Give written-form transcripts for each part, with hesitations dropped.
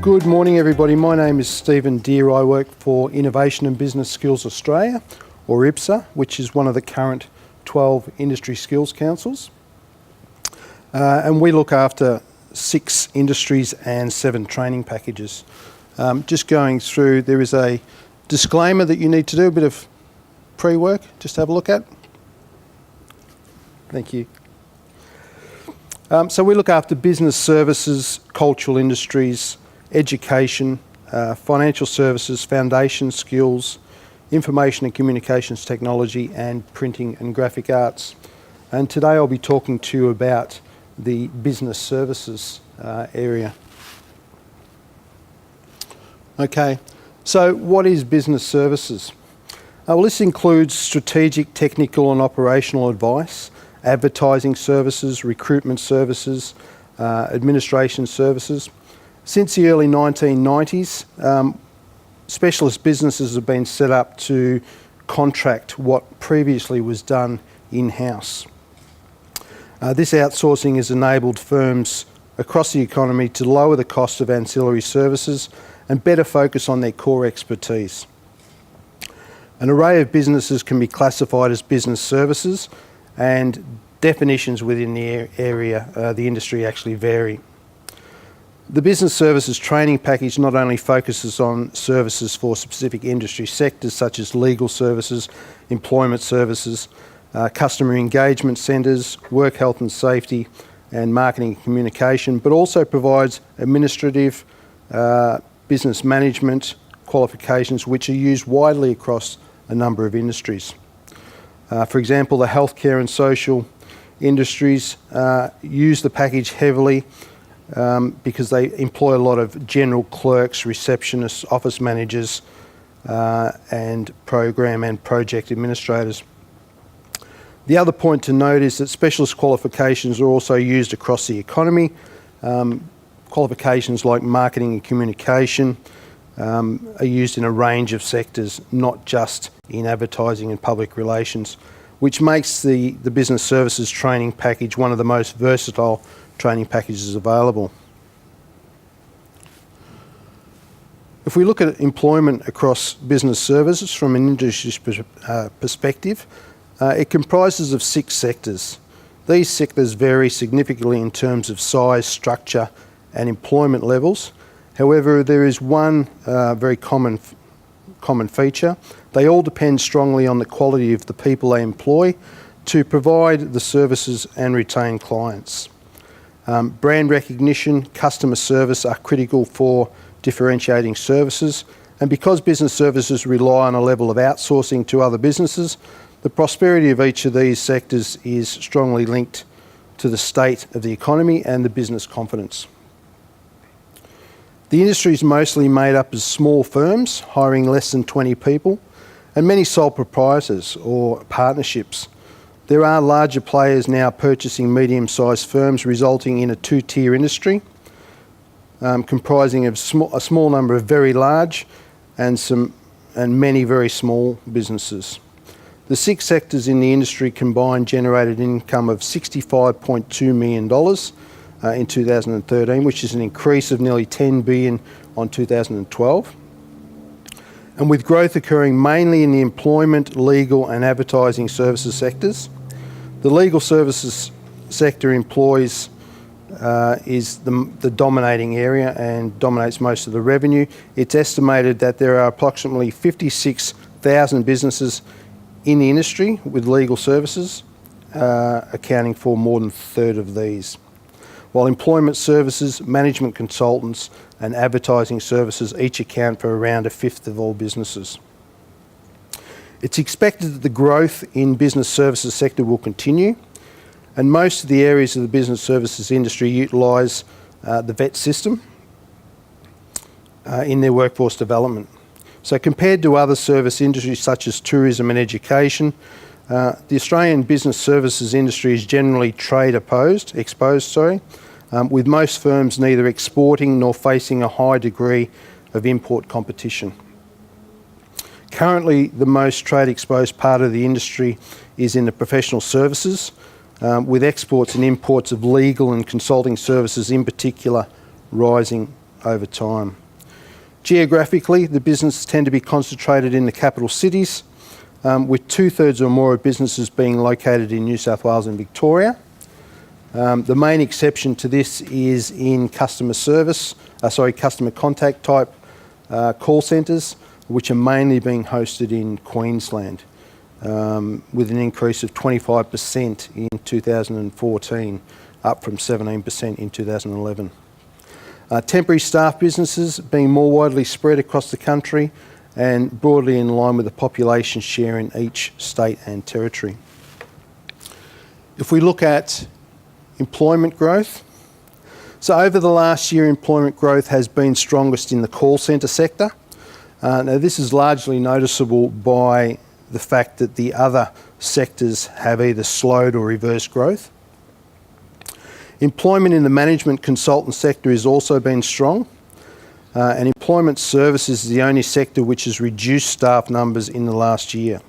Good morning everybody, my name is Stephen Deere. I work for Innovation and Business Skills Australia, or IBSA, which is one of the current 12 industry skills councils. And we look after 6 industries and 7 training packages. Just going through, there is a disclaimer that you need to do, a bit of pre-work, just have a look at. Thank you. So we look after business services, cultural industries, education, financial services, foundation skills, information and communications technology, and printing and graphic arts. And today I'll be talking to you about the business services area. Okay, so what is business services? Well, this includes strategic, technical and operational advice, advertising services, recruitment services, administration services. Since the early 1990s, specialist businesses have been set up to contract what previously was done in-house. This outsourcing has enabled firms across the economy to lower the cost of ancillary services and better focus on their core expertise. An array of businesses can be classified as business services, and definitions within the area, the industry actually vary. The business services training package not only focuses on services for specific industry sectors such as legal services, employment services, customer engagement centres, work health and safety, and marketing and communication, but also provides administrative, business management qualifications which are used widely across a number of industries. For example, the healthcare and social industries use the package heavily because they employ a lot of general clerks, receptionists, office managers, and program and project administrators. The other point to note is that specialist qualifications are also used across the economy. Qualifications like marketing and communication are used in a range of sectors, not just in advertising and public relations, which makes the business services training package one of the most versatile training packages available. If we look at employment across business services from an industry perspective, it comprises of 6 sectors. These sectors vary significantly in terms of size, structure and employment levels. However, there is one very common feature. They all depend strongly on the quality of the people they employ to provide the services and retain clients. Brand recognition, customer service are critical for differentiating services, and because business services rely on a level of outsourcing to other businesses, the prosperity of each of these sectors is strongly linked to the state of the economy and the business confidence. The industry is mostly made up of small firms, hiring less than 20 people, and many sole proprietors or partnerships. There are larger players now purchasing medium-sized firms, resulting in a 2-tier industry, comprising of a small number of very large and many very small businesses. The 6 sectors in the industry combined generated income of $65.2 million in 2013, which is an increase of nearly $10 billion on 2012. And with growth occurring mainly in the employment, legal and advertising services sectors. The legal services sector employs is the dominating area and dominates most of the revenue. It's estimated that there are approximately 56,000 businesses in the industry with legal services, accounting for more than a third of these. While employment services, management consultants and advertising services each account for around a fifth of all businesses. It's expected that the growth in business services sector will continue, and most of the areas of the business services industry utilise the VET system in their workforce development. So compared to other service industries such as tourism and education, the Australian business services industry is generally trade exposed, with most firms neither exporting nor facing a high degree of import competition. Currently, the most trade exposed part of the industry is in the professional services, with exports and imports of legal and consulting services in particular rising over time. Geographically, the businesses tend to be concentrated in the capital cities, with 2/3 or more of businesses being located in New South Wales and Victoria. The main exception to this is in customer contact type call centres, which are mainly being hosted in Queensland, with an increase of 25% in 2014, up from 17% in 2011. Temporary staff businesses being more widely spread across the country and broadly in line with the population share in each state and territory. If we look at employment growth, so over the last year, employment growth has been strongest in the call centre sector. Now this is largely noticeable by the fact that the other sectors have either slowed or reversed growth. Employment in the management consultant sector has also been strong, and employment services is the only sector which has reduced staff numbers in the last year.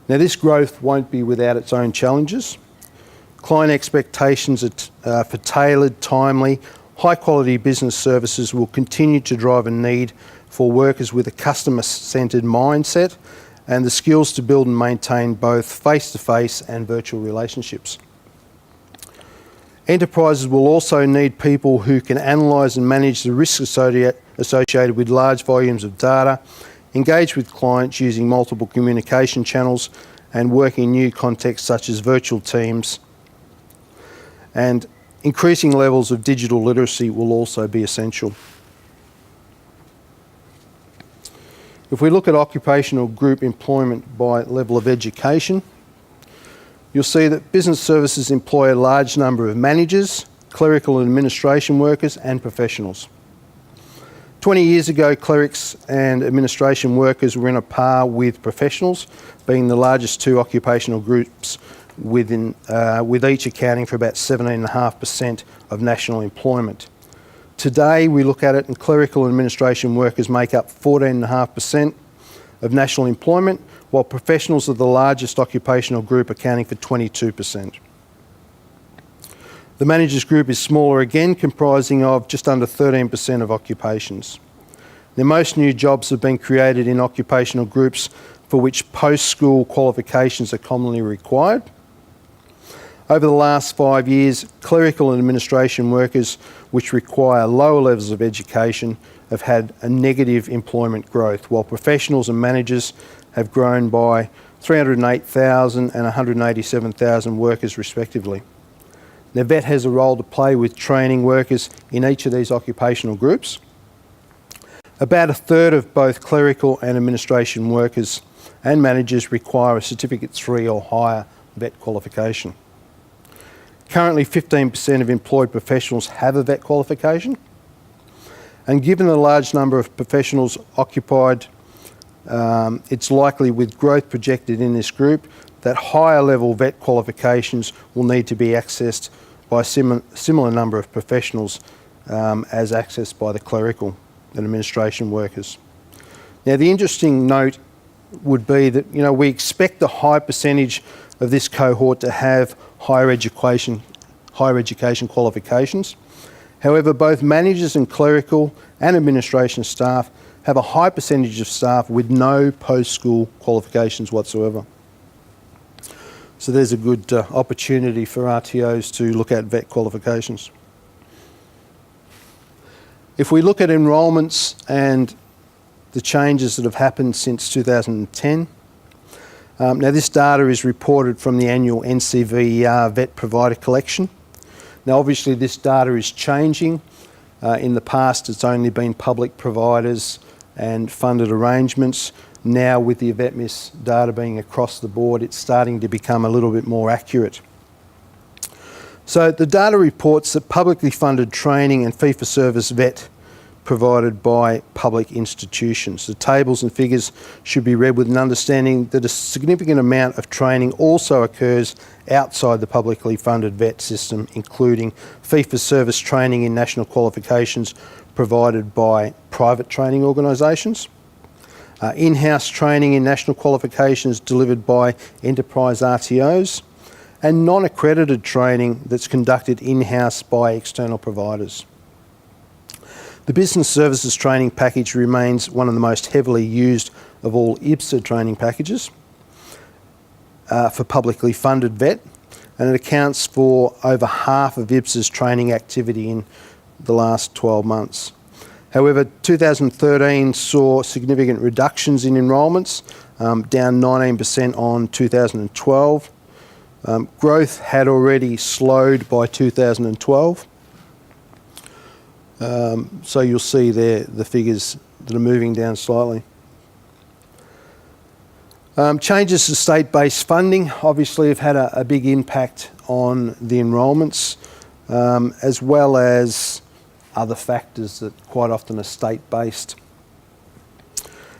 Now this growth won't be without its own challenges. Client expectations for tailored, timely, high-quality business services will continue to drive a need for workers with a customer-centred mindset and the skills to build and maintain both face-to-face and virtual relationships. Enterprises will also need people who can analyse and manage the risks associated with large volumes of data, engage with clients using multiple communication channels, and work in new contexts such as virtual teams. And increasing levels of digital literacy will also be essential. If we look at occupational group employment by level of education, you'll see that business services employ a large number of managers, clerical and administration workers, and professionals. 20 years ago, clerics and administration workers were in a par with professionals, being the largest two occupational groups with each accounting for about 17.5% of national employment. Today, we look at it and clerical and administration workers make up 14.5% of national employment, while professionals are the largest occupational group, accounting for 22%. The managers group is smaller again, comprising of just under 13% of occupations. Now, most new jobs have been created in occupational groups for which post-school qualifications are commonly required. Over the last 5 years, clerical and administration workers which require lower levels of education have had a negative employment growth, while professionals and managers have grown by 308,000 and 187,000 workers respectively. Now, VET has a role to play with training workers in each of these occupational groups. About a third of both clerical and administration workers and managers require a Certificate 3 or higher VET qualification. Currently, 15% of employed professionals have a VET qualification, and given the large number of professionals occupied, it's likely with growth projected in this group that higher level VET qualifications will need to be accessed by a similar number of professionals as accessed by the clerical and administration workers. Now, the interesting note would be that we expect a high percentage of this cohort to have higher education qualifications. However, both managers and clerical and administration staff have a high percentage of staff with no post-school qualifications whatsoever. So there's a good opportunity for RTOs to look at VET qualifications. If we look at enrolments and the changes that have happened since 2010, now this data is reported from the annual NCVER VET provider collection. Now obviously this data is changing. In the past it's only been public providers and funded arrangements. Now with the VETMIS data being across the board, it's starting to become a little bit more accurate. So the data reports that publicly funded training and fee-for-service VET provided by public institutions. The tables and figures should be read with an understanding that a significant amount of training also occurs outside the publicly funded VET system, including fee-for-service training in national qualifications provided by private training organisations, in-house training in national qualifications delivered by enterprise RTOs, and non-accredited training that's conducted in-house by external providers. The business services training package remains one of the most heavily used of all IBSA training packages for publicly funded vet, and it accounts for over half of IBSA's training activity in the last 12 months. However, 2013 saw significant reductions in enrolments, down 19% on 2012. Growth had already slowed by 2012. So you'll see there the figures that are moving down slightly. Changes to state-based funding obviously have had a big impact on the enrolments, as well as other factors that quite often are state-based.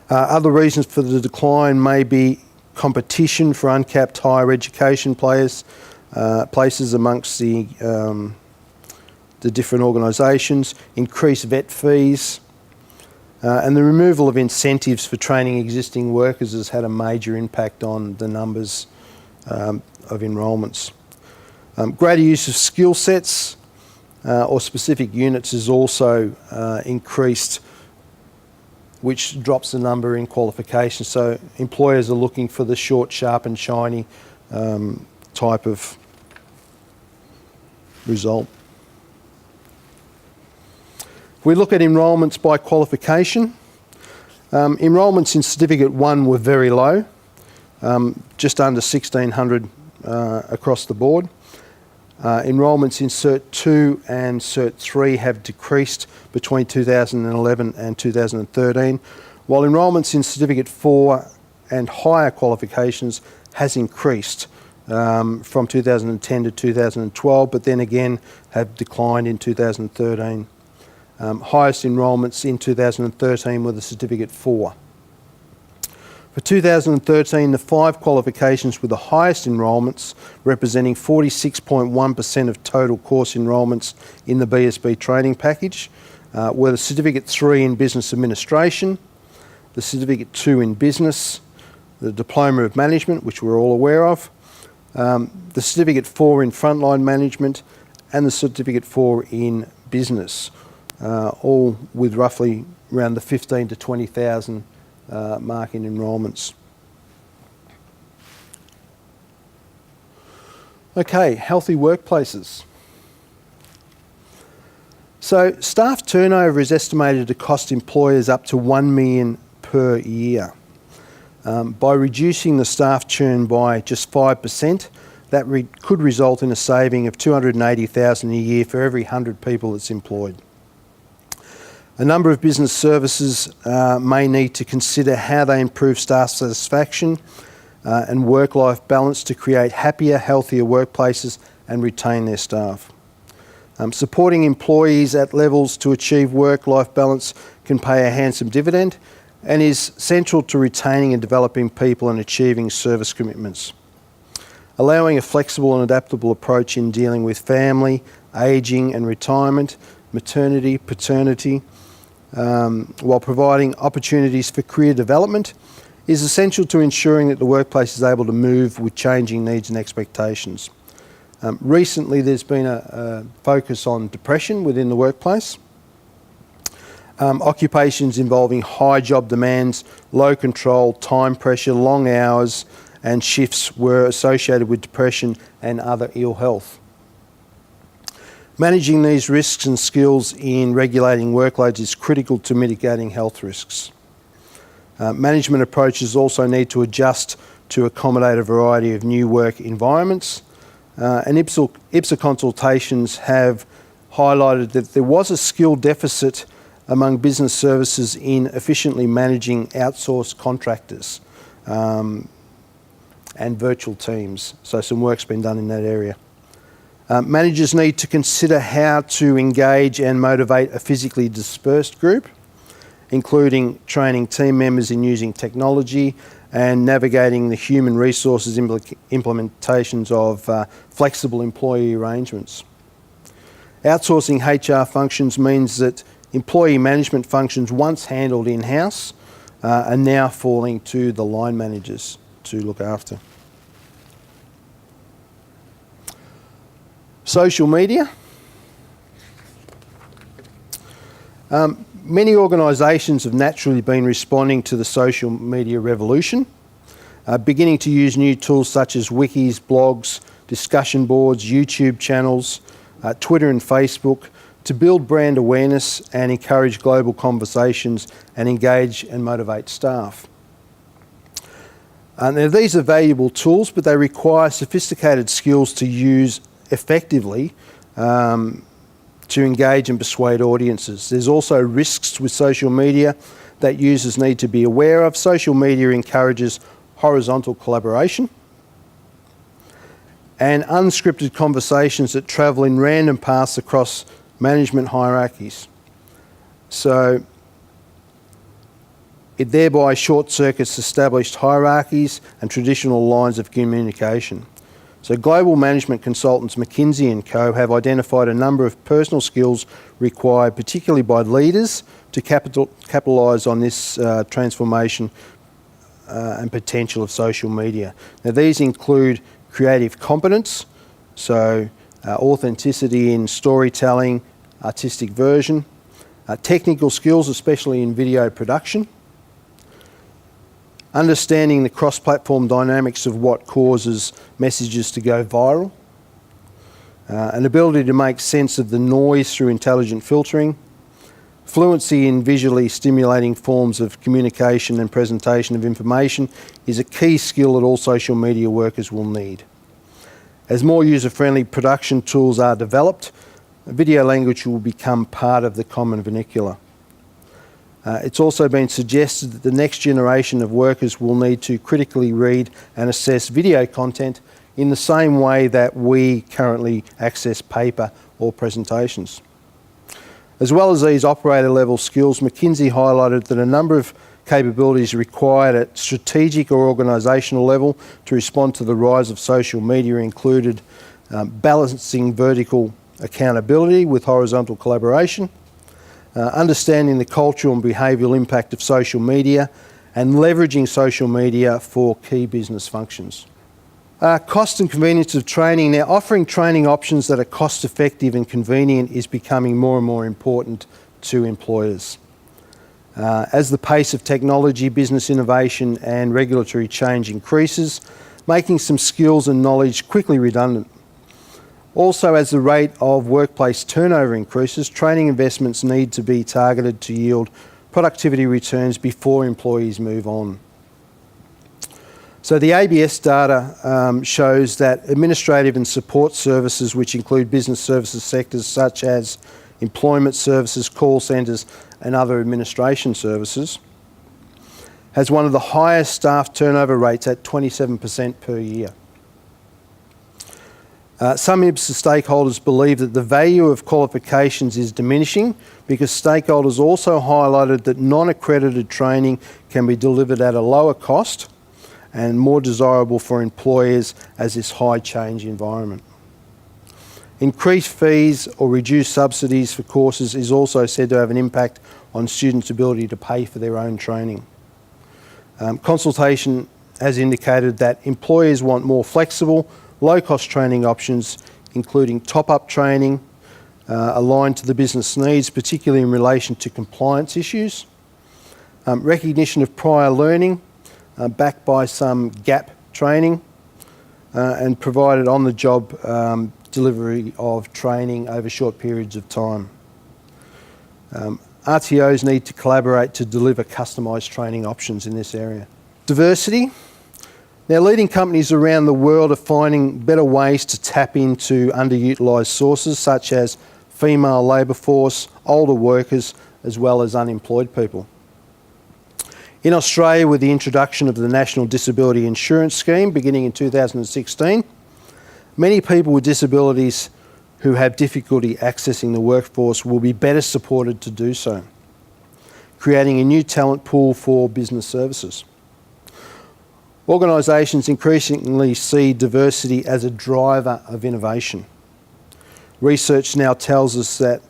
Other reasons for the decline may be competition for uncapped higher education places amongst the different organisations, increased vet fees, and the removal of incentives for training existing workers has had a major impact on the numbers of enrolments. Greater use of skill sets or specific units is also increased, which drops the number in qualifications. So employers are looking for the short, sharp and shiny type of result. If we look at enrolments by qualification, enrolments in Certificate 1 were very low, just under 1,600 across the board. Enrolments in Cert 2 and Cert 3 have decreased between 2011 and 2013, while enrolments in Certificate 4 and higher qualifications has increased from 2010 to 2012, but then again have declined in 2013. Highest enrolments in 2013 were the Certificate 4. For 2013, the 5 qualifications with the highest enrolments, representing 46.1% of total course enrolments in the BSB training package, were the Certificate 3 in Business Administration, the Certificate 2 in Business, the Diploma of Management, which we're all aware of, the Certificate 4 in Frontline Management, and the Certificate 4 in Business, all with roughly around the 15 to 20,000 mark in enrolments. Okay, healthy workplaces. So staff turnover is estimated to cost employers up to $1 million per year. By reducing the staff churn by just 5%, that could result in a saving of $280,000 a year for every 100 people that's employed. A number of business services may need to consider how they improve staff satisfaction and work-life balance to create happier, healthier workplaces and retain their staff. Supporting employees at levels to achieve work-life balance can pay a handsome dividend and is central to retaining and developing people and achieving service commitments. Allowing a flexible and adaptable approach in dealing with family, ageing and retirement, maternity, paternity, while providing opportunities for career development is essential to ensuring that the workplace is able to move with changing needs and expectations. Recently there's been a focus on depression within the workplace. Occupations involving high job demands, low control, time pressure, long hours and shifts were associated with depression and other ill health. Managing these risks and skills in regulating workloads is critical to mitigating health risks. Management approaches also need to adjust to accommodate a variety of new work environments. And IBSA consultations have highlighted that there was a skill deficit among business services in efficiently managing outsourced contractors and virtual teams. So some work's been done in that area. Managers need to consider how to engage and motivate a physically dispersed group, including training team members in using technology and navigating the human resources implementations of flexible employee arrangements. Outsourcing HR functions means that employee management functions once handled in-house are now falling to the line managers to look after. Social media. Many organisations have naturally been responding to the social media revolution, beginning to use new tools such as wikis, blogs, discussion boards, YouTube channels, Twitter and Facebook to build brand awareness and encourage global conversations and engage and motivate staff. Now, these are valuable tools, but they require sophisticated skills to use effectively to engage and persuade audiences. There's also risks with social media that users need to be aware of. Social media encourages horizontal collaboration and unscripted conversations that travel in random paths across management hierarchies. So it thereby short-circuits established hierarchies and traditional lines of communication. So global management consultants McKinsey & Co have identified a number of personal skills required, particularly by leaders, to capitalise on this transformation and potential of social media. Now these include creative competence, so authenticity in storytelling, artistic version, technical skills, especially in video production, understanding the cross-platform dynamics of what causes messages to go viral, an ability to make sense of the noise through intelligent filtering, fluency in visually stimulating forms of communication and presentation of information is a key skill that all social media workers will need. As more user-friendly production tools are developed, video language will become part of the common vernacular. It's also been suggested that the next generation of workers will need to critically read and assess video content in the same way that we currently access paper or presentations. As well as these operator-level skills, McKinsey highlighted that a number of capabilities required at strategic or organisational level to respond to the rise of social media included balancing vertical accountability with horizontal collaboration, understanding the cultural and behavioural impact of social media, and leveraging social media for key business functions. Cost and convenience of training. Now, offering training options that are cost effective and convenient is becoming more and more important to employers. As the pace of technology, business innovation and regulatory change increases, making some skills and knowledge quickly redundant. Also, as the rate of workplace turnover increases, training investments need to be targeted to yield productivity returns before employees move on. So the ABS data shows that administrative and support services, which include business services sectors such as employment services, call centres and other administration services, has one of the highest staff turnover rates at 27% per year. Some IBSA stakeholders believe that the value of qualifications is diminishing because stakeholders also highlighted that non-accredited training can be delivered at a lower cost and more desirable for employers as this high change environment. Increased fees or reduced subsidies for courses is also said to have an impact on students' ability to pay for their own training. Consultation has indicated that employers want more flexible, low-cost training options, including top-up training aligned to the business needs, particularly in relation to compliance issues, recognition of prior learning, backed by some gap training, and provided on-the-job delivery of training over short periods of time. RTOs need to collaborate to deliver customised training options in this area. Diversity. Now, leading companies around the world are finding better ways to tap into underutilised sources such as female labour force, older workers, as well as unemployed people. In Australia, with the introduction of the National Disability Insurance Scheme beginning in 2016, many people with disabilities who have difficulty accessing the workforce will be better supported to do so, creating a new talent pool for business services. Organisations increasingly see diversity as a driver of innovation. Research now tells us that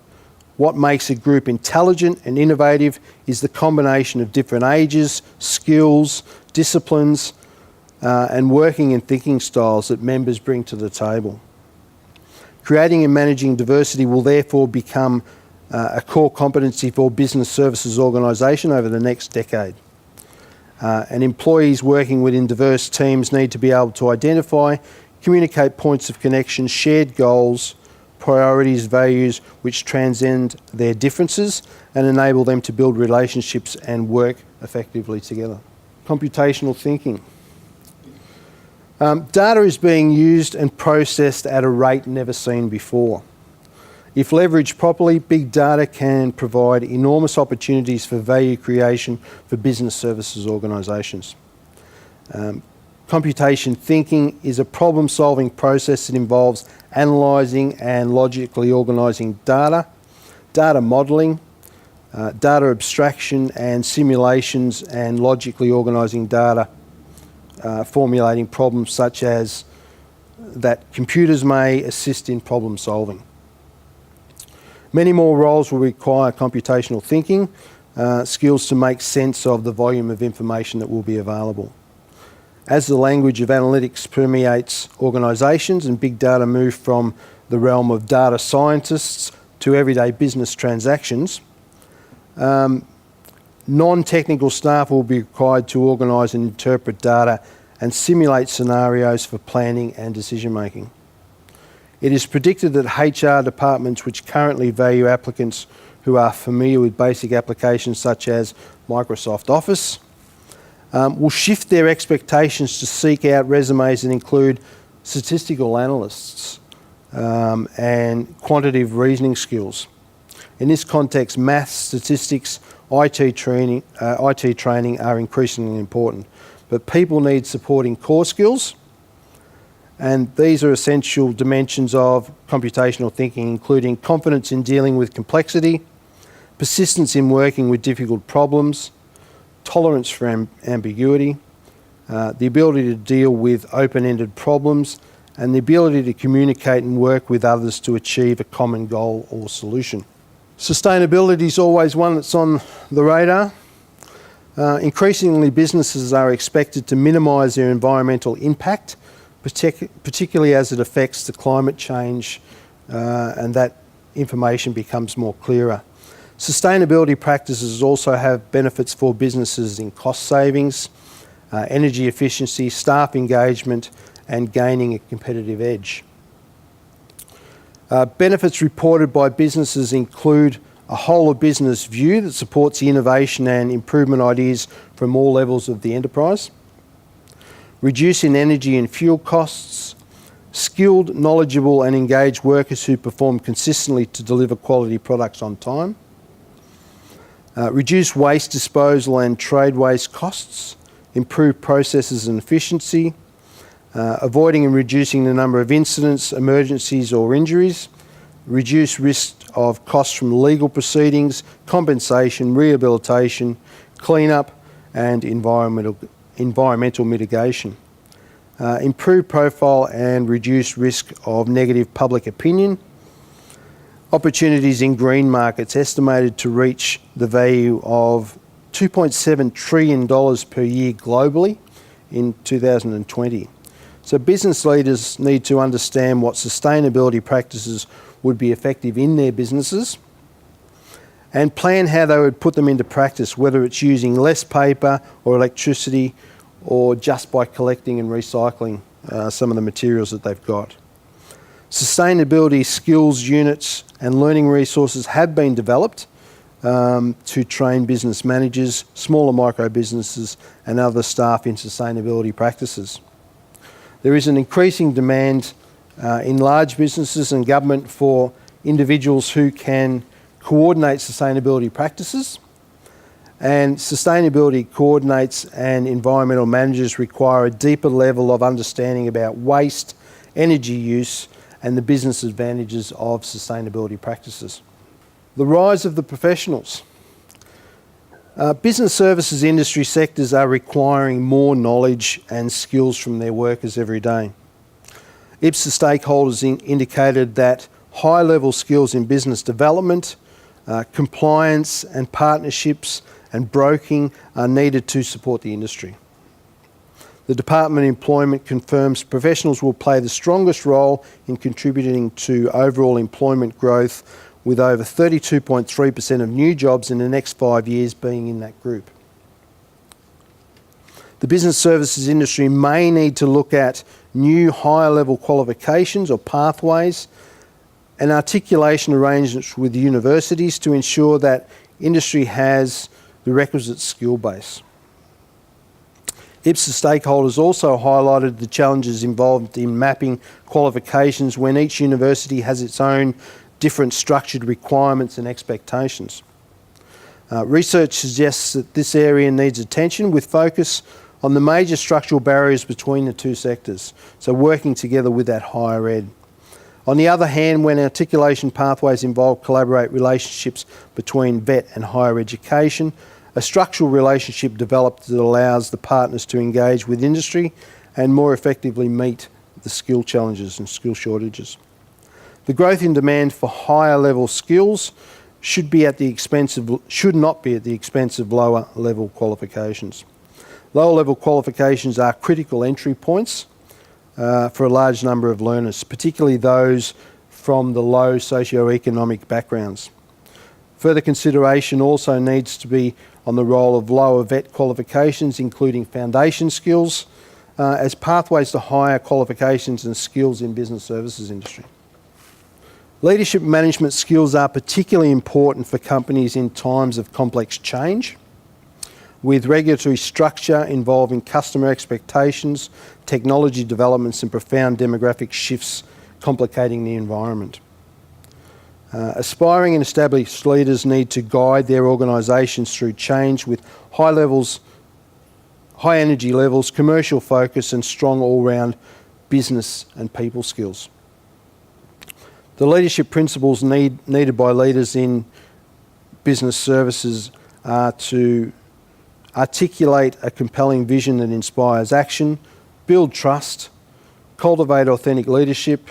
what makes a group intelligent and innovative is the combination of different ages, skills, disciplines, and working and thinking styles that members bring to the table. Creating and managing diversity will therefore become a core competency for business services organisation over the next decade. And employees working within diverse teams need to be able to identify, communicate points of connection, shared goals, priorities, values which transcend their differences and enable them to build relationships and work effectively together. Computational thinking. Data is being used and processed at a rate never seen before. If leveraged properly, big data can provide enormous opportunities for value creation for business services organisations. Computation thinking is a problem-solving process that involves analysing and logically organising data, data modelling, data abstraction and simulations, and logically organising data, formulating problems such as that computers may assist in problem solving. Many more roles will require computational thinking, skills to make sense of the volume of information that will be available. As the language of analytics permeates organisations and big data move from the realm of data scientists to everyday business transactions, non-technical staff will be required to organise and interpret data and simulate scenarios for planning and decision making. It is predicted that HR departments which currently value applicants who are familiar with basic applications such as Microsoft Office will shift their expectations to seek out resumes that include statistical analysts and quantitative reasoning skills. In this context, maths, statistics, IT training are increasingly important, but people need supporting core skills, and these are essential dimensions of computational thinking, including confidence in dealing with complexity, persistence in working with difficult problems, tolerance for ambiguity, the ability to deal with open-ended problems, and the ability to communicate and work with others to achieve a common goal or solution. Sustainability is always one that's on the radar. Increasingly, businesses are expected to minimise their environmental impact, particularly as it affects the climate change, and that information becomes more clearer. Sustainability practices also have benefits for businesses in cost savings, energy efficiency, staff engagement, and gaining a competitive edge. Benefits reported by businesses include a whole of business view that supports the innovation and improvement ideas from all levels of the enterprise, reducing energy and fuel costs, skilled, knowledgeable and engaged workers who perform consistently to deliver quality products on time, reduce waste disposal and trade waste costs, improve processes and efficiency, avoiding and reducing the number of incidents, emergencies or injuries, reduce risk of costs from legal proceedings, compensation, rehabilitation, clean-up and environmental mitigation, improve profile and reduce risk of negative public opinion, opportunities in green markets estimated to reach the value of $2.7 trillion per year globally in 2020. So business leaders need to understand what sustainability practices would be effective in their businesses and plan how they would put them into practice, whether it's using less paper or electricity or just by collecting and recycling some of the materials that they've got. Sustainability skills units and learning resources have been developed to train business managers, smaller micro businesses and other staff in sustainability practices. There is an increasing demand in large businesses and government for individuals who can coordinate sustainability practices, and sustainability coordinates and environmental managers require a deeper level of understanding about waste, energy use and the business advantages of sustainability practices. The rise of the professionals. Business services industry sectors are requiring more knowledge and skills from their workers every day. IPSA stakeholders indicated that high-level skills in business development, compliance and partnerships and broking are needed to support the industry. The Department of Employment confirms professionals will play the strongest role in contributing to overall employment growth with over 32.3% of new jobs in the next 5 years being in that group. The business services industry may need to look at new higher level qualifications or pathways and articulation arrangements with universities to ensure that industry has the requisite skill base. IPSA stakeholders also highlighted the challenges involved in mapping qualifications when each university has its own different structured requirements and expectations. Research suggests that this area needs attention with focus on the major structural barriers between the two sectors, so working together with that higher ed. On the other hand, when articulation pathways involve collaborate relationships between vet and higher education, a structural relationship developed that allows the partners to engage with industry and more effectively meet the skill challenges and skill shortages. The growth in demand for higher level skills should not be at the expense of lower level qualifications. Lower level qualifications are critical entry points for a large number of learners, particularly those from the low socioeconomic backgrounds. Further consideration also needs to be on the role of lower vet qualifications, including foundation skills, as pathways to higher qualifications and skills in business services industry. Leadership management skills are particularly important for companies in times of complex change, with regulatory structure involving customer expectations, technology developments and profound demographic shifts complicating the environment. Aspiring and established leaders need to guide their organisations through change with high energy levels, commercial focus and strong all-round business and people skills. The leadership principles needed by leaders in business services are to articulate a compelling vision that inspires action, build trust, cultivate authentic leadership,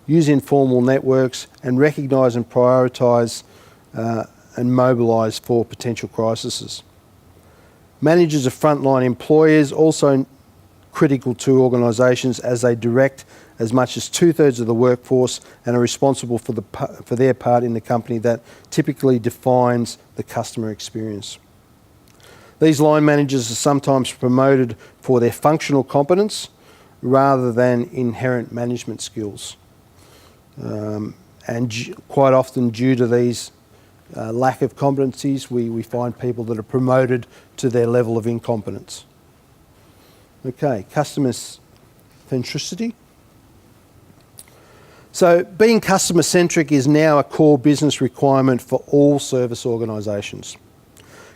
use informal networks, and recognise and prioritise and mobilise for potential crises. Managers of frontline employers also critical to organisations as they direct as much as 2/3 of the workforce and are responsible for their part in the company that typically defines the customer experience. These line managers are sometimes promoted for their functional competence rather than inherent management skills. And quite often due to these lack of competencies, we find people that are promoted to their level of incompetence. Okay, customer centricity. So being customer centric is now a core business requirement for all service organisations.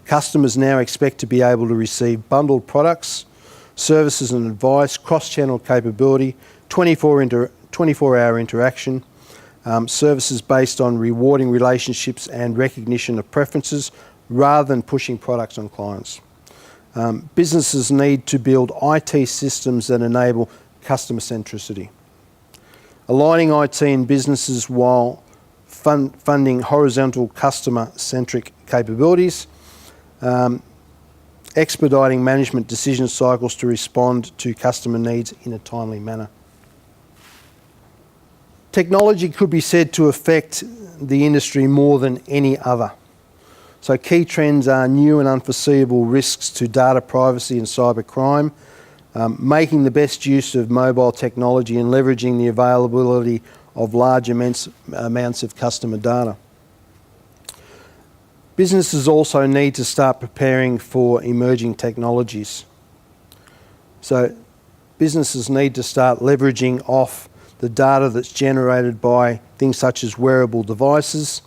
Customers now expect to be able to receive bundled products, services and advice, cross-channel capability, 24-hour interaction, services based on rewarding relationships and recognition of preferences rather than pushing products on clients. Businesses need to build IT systems that enable customer centricity. Aligning IT in businesses while funding horizontal customer-centric capabilities, expediting management decision cycles to respond to customer needs in a timely manner. Technology could be said to affect the industry more than any other. So key trends are new and unforeseeable risks to data privacy and cybercrime, making the best use of mobile technology and leveraging the availability of large amounts of customer data. Businesses also need to start preparing for emerging technologies. So businesses need to start leveraging off the data that's generated by things such as wearable devices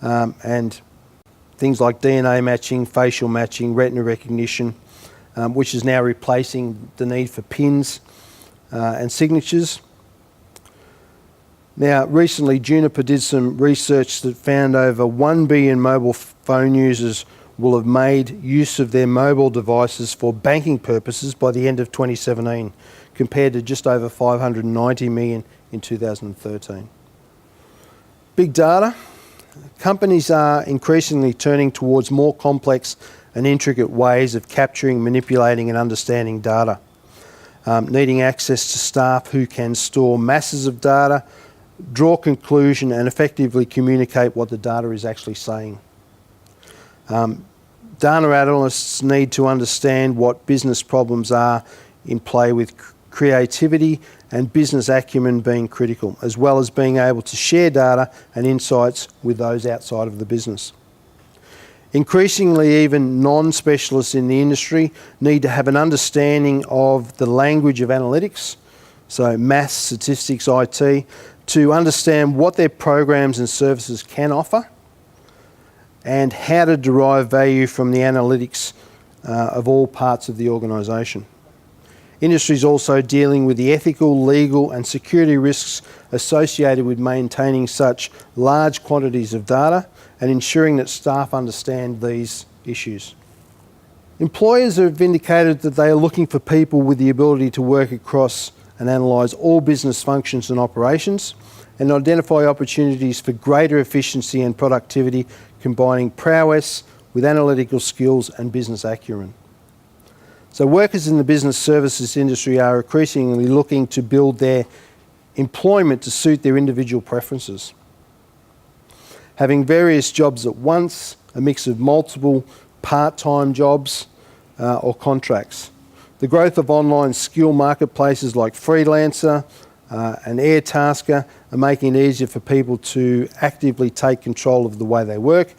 and things like DNA matching, facial matching, retina recognition, which is now replacing the need for pins and signatures. Now, recently Juniper did some research that found over 1 billion mobile phone users will have made use of their mobile devices for banking purposes by the end of 2017, compared to just over 590 million in 2013. Big data. Companies are increasingly turning towards more complex and intricate ways of capturing, manipulating and understanding data, needing access to staff who can store masses of data draw conclusion and effectively communicate what the data is actually saying. Data analysts need to understand what business problems are in play, with creativity and business acumen being critical, as well as being able to share data and insights with those outside of the business. Increasingly, even non-specialists in the industry need to have an understanding of the language of analytics, so maths, statistics, IT, to understand what their programs and services can offer and how to derive value from the analytics of all parts of the organisation. Industry is also dealing with the ethical, legal and security risks associated with maintaining such large quantities of data and ensuring that staff understand these issues. Employers have indicated that they are looking for people with the ability to work across and analyse all business functions and operations and identify opportunities for greater efficiency and productivity, combining prowess with analytical skills and business acumen. So workers in the business services industry are increasingly looking to build their employment to suit their individual preferences. Having various jobs at once, a mix of multiple part-time jobs or contracts. The growth of online skill marketplaces like Freelancer and Airtasker are making it easier for people to actively take control of the way they work,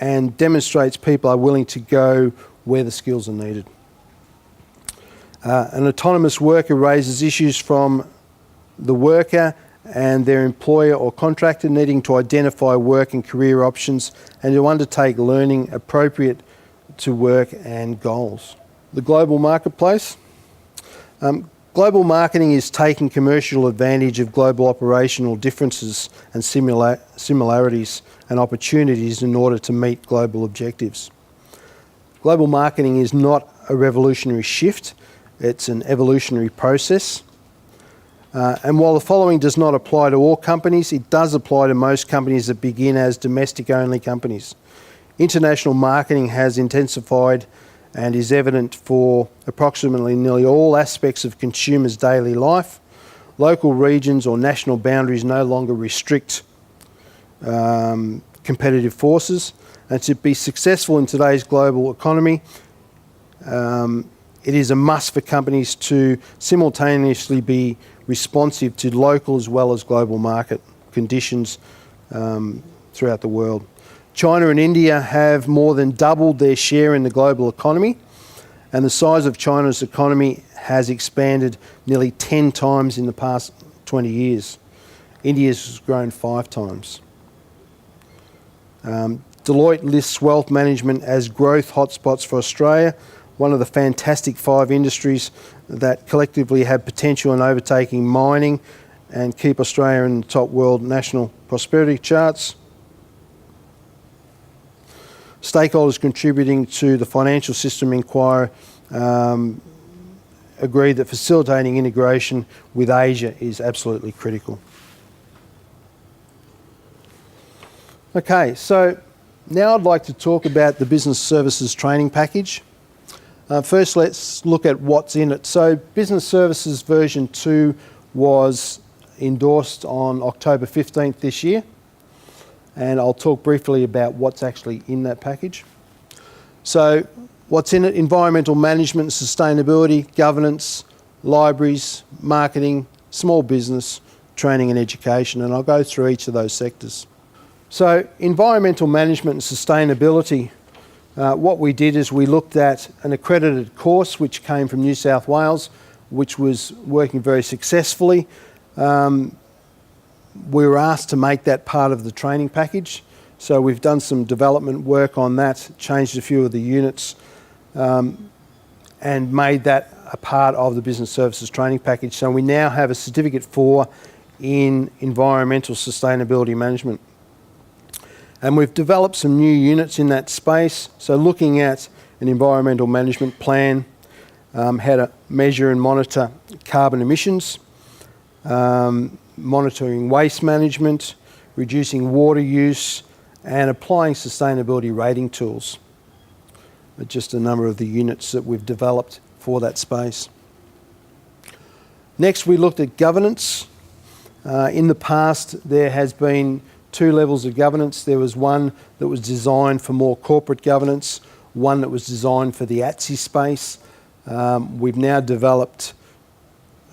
and demonstrates people are willing to go where the skills are needed. An autonomous worker raises issues from the worker and their employer or contractor needing to identify work and career options and to undertake learning appropriate to work and goals. The global marketplace. Global marketing is taking commercial advantage of global operational differences and similarities and opportunities in order to meet global objectives. Global marketing is not a revolutionary shift, it's an evolutionary process. And while the following does not apply to all companies, it does apply to most companies that begin as domestic-only companies. International marketing has intensified and is evident for approximately nearly all aspects of consumers' daily life. Local regions or national boundaries no longer restrict competitive forces. And to be successful in today's global economy, it is a must for companies to simultaneously be responsive to local as well as global market conditions throughout the world. China and India have more than doubled their share in the global economy, and the size of China's economy has expanded nearly 10 times in the past 20 years. India's has grown 5 times. Deloitte lists wealth management as growth hotspots for Australia, one of the fantastic 5 industries that collectively have potential in overtaking mining and keep Australia in the top world national prosperity charts. Stakeholders contributing to the financial system inquiry agree that facilitating integration with Asia is absolutely critical. Okay, so now I'd like to talk about the business services training package. First, let's look at what's in it. So Business Services version 2 was endorsed on October 15th this year, and I'll talk briefly about what's actually in that package. So what's in it? Environmental management, sustainability, governance, libraries, marketing, small business, training and education, and I'll go through each of those sectors. So environmental management and sustainability, what we did is we looked at an accredited course which came from New South Wales, which was working very successfully. We were asked to make that part of the training package, so we've done some development work on that, changed a few of the units, and made that a part of the business services training package. So we now have a Certificate 4 in environmental sustainability management. And we've developed some new units in that space. So looking at an environmental management plan, how to measure and monitor carbon emissions, monitoring waste management, reducing water use, and applying sustainability rating tools. Just a number of the units that we've developed for that space. Next, we looked at governance. In the past, there has been two levels of governance. There was one that was designed for more corporate governance, one that was designed for the ATSI space. We've now developed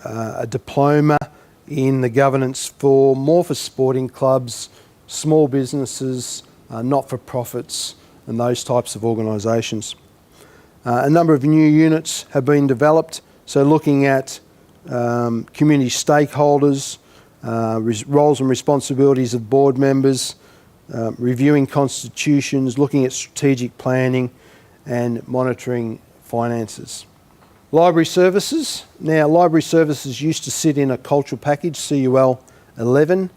a diploma in the governance more for sporting clubs, small businesses, not-for-profits, and those types of organisations. A number of new units have been developed, so looking at community stakeholders, roles and responsibilities of board members, reviewing constitutions, looking at strategic planning and monitoring finances. Library services. Now, library services used to sit in a cultural package, CUL 11.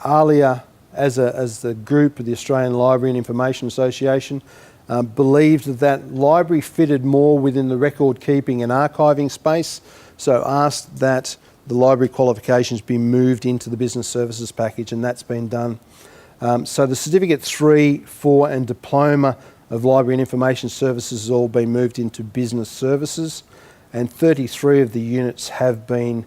ALIA, as the group of the Australian Library and Information Association, believed that library fitted more within the record keeping and archiving space, so asked that the library qualifications be moved into the business services package, and that's been done. So the Certificate 3, 4 and Diploma of Library and Information Services has all been moved into business services, and 33 of the units have been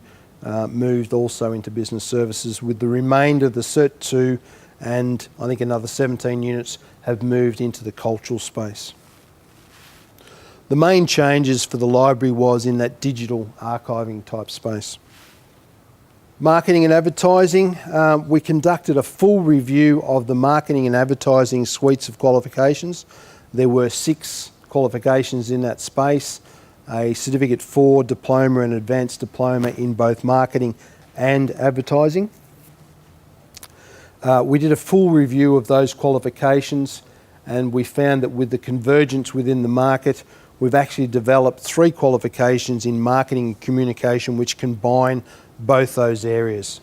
moved also into business services, with the remainder of the Cert 2 and I think another 17 units have moved into the cultural space. The main changes for the library was in that digital archiving type space. Marketing and advertising, we conducted a full review of the marketing and advertising suites of qualifications. There were 6 qualifications in that space, a Certificate 4 diploma and advanced diploma in both marketing and advertising. We did a full review of those qualifications, and we found that with the convergence within the market, we've actually developed 3 qualifications in marketing and communication which combine both those areas.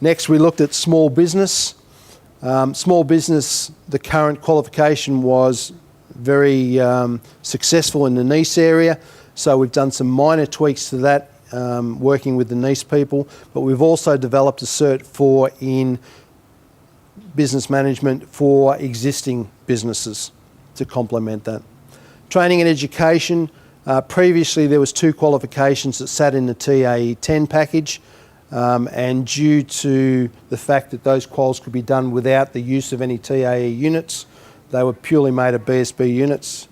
Next, we looked at small business. Small business, the current qualification was very successful in the Nice area, so we've done some minor tweaks to that, working with the Nice people, but we've also developed a Cert 4 in business management for existing businesses to complement that. Training and education. Previously there was 2 qualifications that sat in the TAE 10 package, and due to the fact that those quals could be done without the use of any TAE units, they were purely made of BSB units.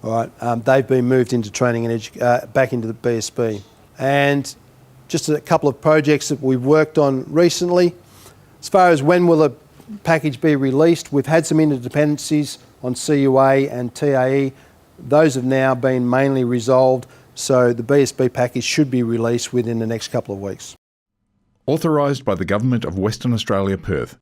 All right, they've been moved into training and back into the BSB. And just a couple of projects that we've worked on recently. As far as when will the package be released, we've had some interdependencies on CUA and TAE. Those have now been mainly resolved, so the BSB package should be released within the next couple of weeks. Authorised by the Government of Western Australia, Perth.